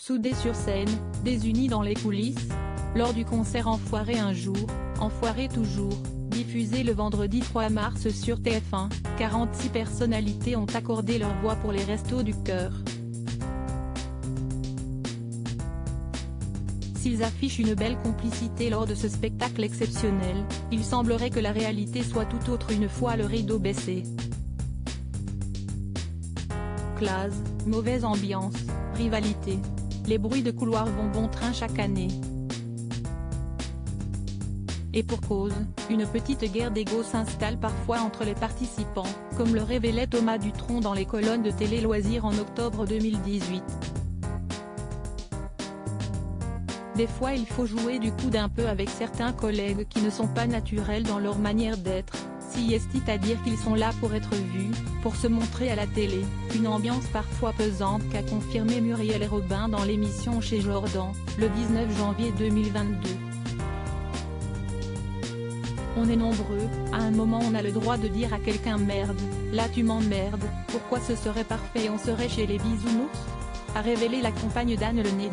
Soudés sur scène, désunis dans les coulisses. Lors du concert Enfoiré un jour, Enfoiré toujours, diffusé le vendredi 3 mars sur TF1, 46 personnalités ont accordé leur voix pour les Restos du Cœur. S'ils affichent une belle complicité lors de ce spectacle exceptionnel, il semblerait que la réalité soit tout autre une fois le rideau baissé. Classe, mauvaise ambiance, rivalité. Les bruits de couloir vont bon train chaque année. Et pour cause, une petite guerre d'ego s'installe parfois entre les participants, comme le révélait Thomas Dutronc dans les colonnes de Télé Loisirs en octobre 2018. Des fois il faut jouer du coude un peu avec certains collègues qui ne sont pas naturels dans leur manière d'être, si est à dire qu'ils sont là pour être vus, pour se montrer à la télé, une ambiance parfois pesante qu'a confirmé Muriel Robin dans l'émission Chez Jordan, le 19 janvier 2022. On est nombreux, à un moment on a le droit de dire à quelqu'un merde, là tu m'emmerdes, pourquoi ce serait parfait et on serait chez les bisounours, a révélé la compagne d'Anne Le Nen.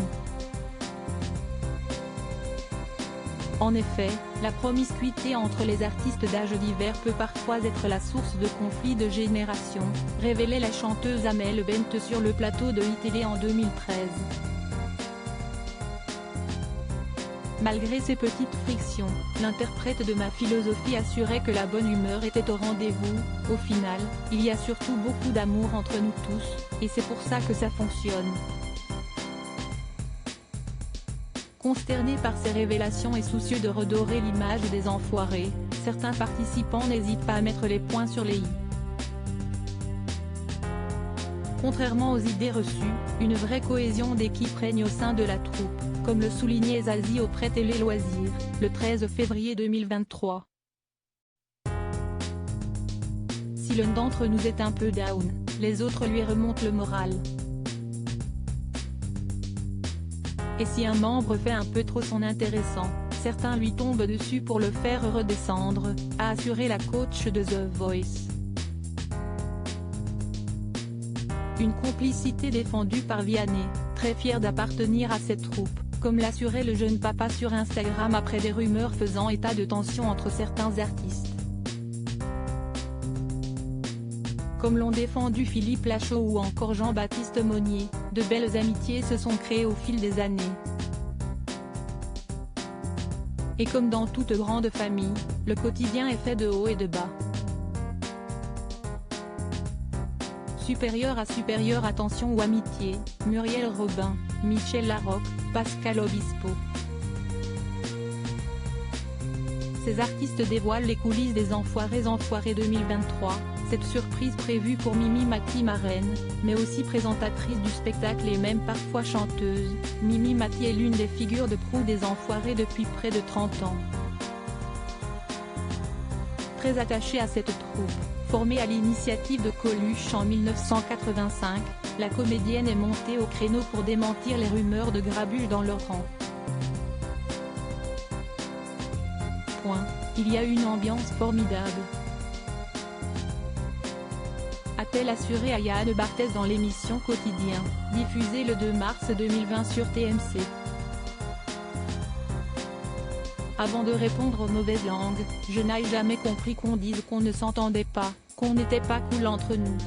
En effet, la promiscuité entre les artistes d'âge divers peut parfois être la source de conflits de génération, révélait la chanteuse Amel Bent sur le plateau de iTélé en 2013. Malgré ces petites frictions, l'interprète de Ma Philosophie assurait que la bonne humeur était au rendez-vous. Au final, il y a surtout beaucoup d'amour entre nous tous, et c'est pour ça que ça fonctionne. Consternés par ces révélations et soucieux de redorer l'image des enfoirés, certains participants n'hésitent pas à mettre les points sur les i. Contrairement aux idées reçues, une vraie cohésion d'équipe règne au sein de la troupe, comme le soulignait Zazie auprès Télé Loisirs, le 13 février 2023. Si l'un d'entre nous est un peu down, les autres lui remontent le moral. Et si un membre fait un peu trop son intéressant, certains lui tombent dessus pour le faire redescendre, a assuré la coach de The Voice. Une complicité défendue par Vianney, très fier d'appartenir à cette troupe, comme l'assurait le jeune papa sur Instagram après des rumeurs faisant état de tensions entre certains artistes. Comme l'ont défendu Philippe Lachaud ou encore Jean-Baptiste Monnier, de belles amitiés se sont créées au fil des années. Et comme dans toute grande famille, le quotidien est fait de hauts et de bas. Supérieur à supérieur attention ou amitié, Muriel Robin, Michel Larocque, Pascal Obispo. Ces artistes dévoilent les coulisses des Enfoirés 2023, cette surprise prévue pour Mimi Mati marraine, mais aussi présentatrice du spectacle et même parfois chanteuse. Mimi Mati est l'une des figures de proue des Enfoirés depuis près de 30 ans. Très attachée à cette troupe, formée à l'initiative de Coluche en 1985, la comédienne est montée au créneau pour démentir les rumeurs de grabuge dans leur rang. Il y a une ambiance formidable, a-t-elle assuré à Yann Barthès dans l'émission Quotidien, diffusée le 2 mars 2020 sur TMC. Avant de répondre aux mauvaises langues, je n'ai jamais compris qu'on dise qu'on ne s'entendait pas, qu'on n'était pas cool entre nous.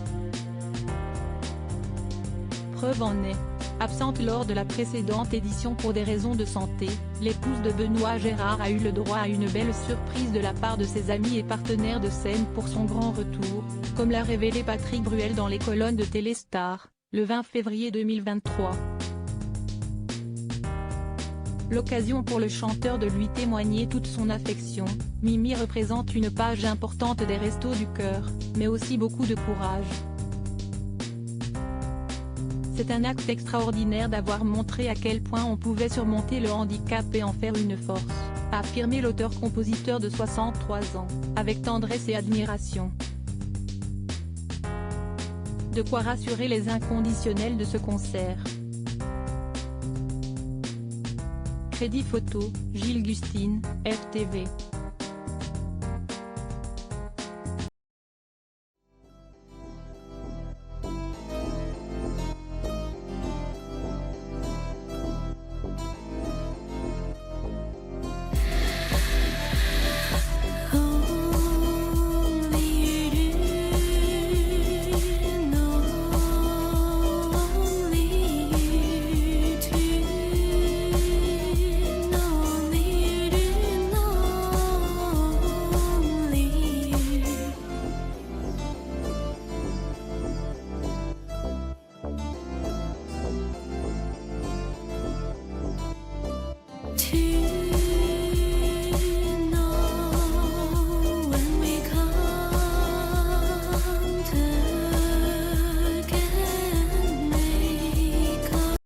Preuve en est. Absente lors de la précédente édition pour des raisons de santé, l'épouse de Benoît Gérard a eu le droit à une belle surprise de la part de ses amis et partenaires de scène pour son grand retour, comme l'a révélé Patrick Bruel dans les colonnes de Téléstar, le 20 février 2023. L'occasion pour le chanteur de lui témoigner toute son affection. Mimi représente une page importante des Restos du Cœur, mais aussi beaucoup de courage. C'est un acte extraordinaire d'avoir montré à quel point on pouvait surmonter le handicap et en faire une force, a affirmé l'auteur-compositeur de 63 ans, avec tendresse et admiration. De quoi rassurer les inconditionnels de ce concert. Crédit photo, Gilles Gustine, RTV.